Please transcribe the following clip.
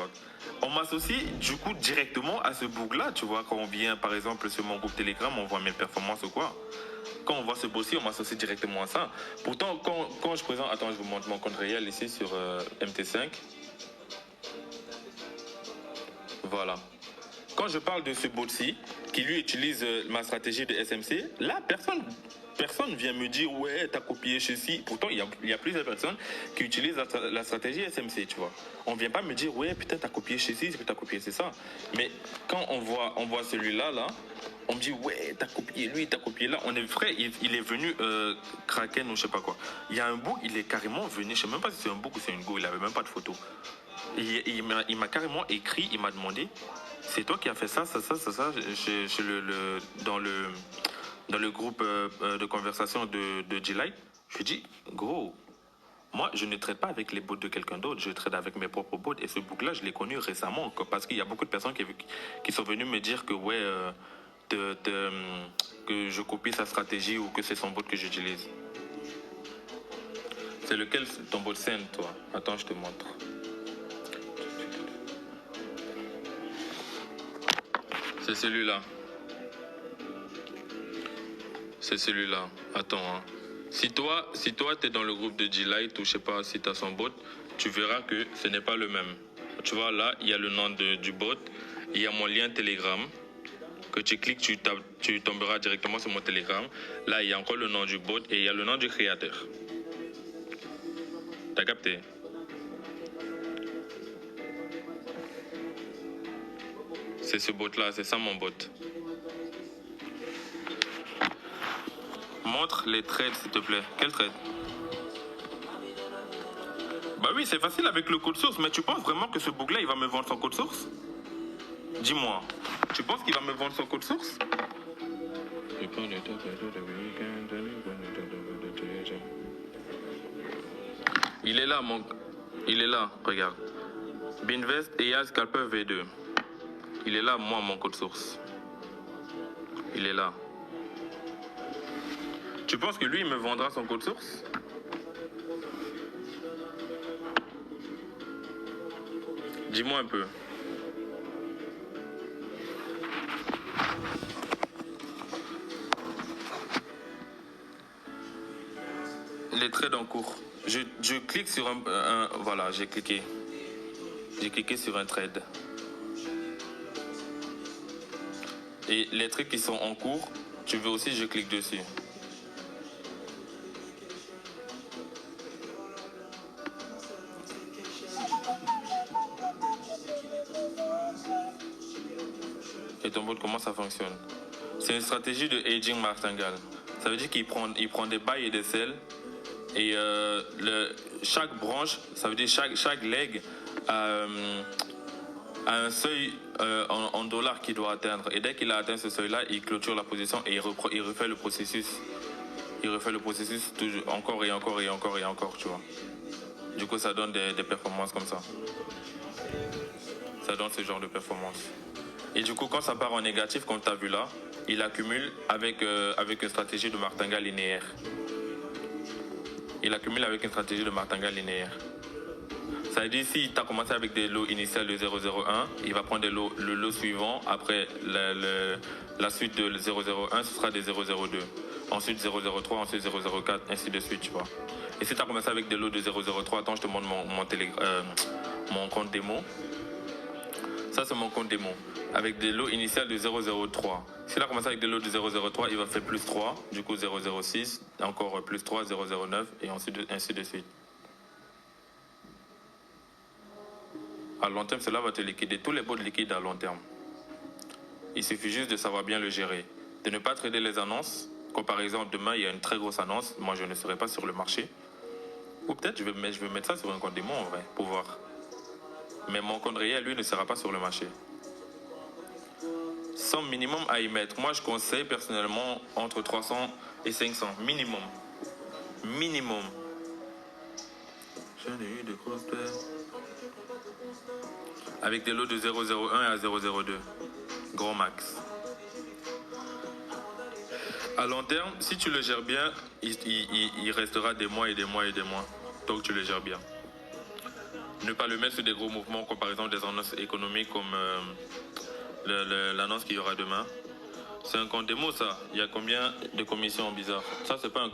sorte. On m'associe du coup directement à ce bug-là, tu vois, quand on vient par exemple sur mon groupe Telegram, on voit mes performances ou quoi. Quand on voit ce bot-ci, on m'associe directement à ça. Pourtant, quand je présente, attends, je vous montre mon compte réel ici sur MT5. Voilà. Quand je parle de ce bot-ci, qui lui utilise ma stratégie de SMC, là, personne vient me dire, ouais, t'as copié ceci. Pourtant, il y a plusieurs personnes qui utilisent la stratégie SMC, tu vois. On vient pas me dire, ouais, putain, t'as copié ceci, t'as copié, c'est ça. Mais quand on voit celui-là, là, on me dit, ouais, t'as copié lui, t'as copié là. On est vrai, il est venu Kraken ou je sais pas quoi. Il y a un bout, il est carrément venu, je sais même pas si c'est un bout ou c'est une go, il avait même pas de photo. Il m'a carrément écrit, il m'a demandé, c'est toi qui as fait ça, dans le groupe de conversation de G-Light. Je lui dis, gros, moi, je ne traite pas avec les bots de quelqu'un d'autre, je traite avec mes propres bots. Et ce book-là, je l'ai connu récemment, parce qu'il y a beaucoup de personnes qui sont venues me dire que, ouais, que je copie sa stratégie ou que c'est son bot que j'utilise. C'est lequel ton bot scène, toi? Attends, je te montre. C'est celui-là. C'est celui-là. Attends, hein. Si toi, t'es dans le groupe de G-Light ou je sais pas si t'as son bot, tu verras que ce n'est pas le même. Tu vois, là, il y a le nom du bot, il y a mon lien Telegram. Que tu cliques, tu tomberas directement sur mon Telegram. Là, il y a encore le nom du bot et il y a le nom du créateur. T'as capté? C'est ce bot-là, c'est ça mon bot. Montre les trades, s'il te plaît. Quel trade? Bah oui, c'est facile avec le code source, mais tu penses vraiment que ce bug-là, il va me vendre son code source? Dis-moi, tu penses qu'il va me vendre son code source? Il est là, il est là, regarde. Binvest et Scalper V2. Il est là, moi, mon code source. Il est là. Tu penses que lui, il me vendra son code source? Dis-moi un peu. Les trades en cours. Je clique sur un voilà, j'ai cliqué. J'ai cliqué sur un trade. Et les trades qui sont en cours, tu veux aussi, je clique dessus. Et ton bot, comment ça fonctionne? C'est une stratégie de hedging martingale. Ça veut dire qu'il prend des buy et des sell. Et chaque branche, ça veut dire chaque leg a un seuil en dollars qu'il doit atteindre. Et dès qu'il a atteint ce seuil-là, il clôture la position et il refait le processus. Il refait le processus toujours, encore et encore et encore et encore, tu vois. Du coup, ça donne des performances comme ça. Ça donne ce genre de performance. Et du coup, quand ça part en négatif, comme tu as vu là, il accumule avec une stratégie de martingale linéaire. Il accumule avec une stratégie de martingale linéaire. Ça veut dire si tu as commencé avec des lots initiales de 0,01, il va prendre le lot suivant. Après la suite de 0,01, ce sera des 0,02. Ensuite 0,03, ensuite 0,04, ainsi de suite, tu vois. Et si tu as commencé avec des lots de 0,03, attends, je te montre mon compte démo. Ça, c'est mon compte démo. Avec des lots initiales de 0,03. S'il a commencé avec des lots de 0,03, il va faire plus 3, du coup 0,06, encore plus 3, 0,09, et ensuite ainsi de suite. À long terme, cela va te liquider. Tous les bots liquident à long terme. Il suffit juste de savoir bien le gérer. De ne pas trader les annonces. Comme par exemple, demain, il y a une très grosse annonce. Moi, je ne serai pas sur le marché. Ou peut-être, je vais mettre ça sur un compte démo, en vrai, pour voir. Mais mon compte réel, lui, ne sera pas sur le marché. Somme minimum à y mettre. Moi, je conseille personnellement entre 300 et 500. Minimum. Minimum. J'en ai eu de grosses pertes. Avec des lots de 0,01 à 0,02. Gros max. À long terme, si tu le gères bien, il restera des mois et des mois et des mois. Donc tu le gères bien. ne pas le mettre sur des gros mouvements, comme par exemple des annonces économiques, comme l'annonce qu'il y aura demain. C'est un compte démo, ça. Il y a combien de commissions bizarres? Ça, c'est pas un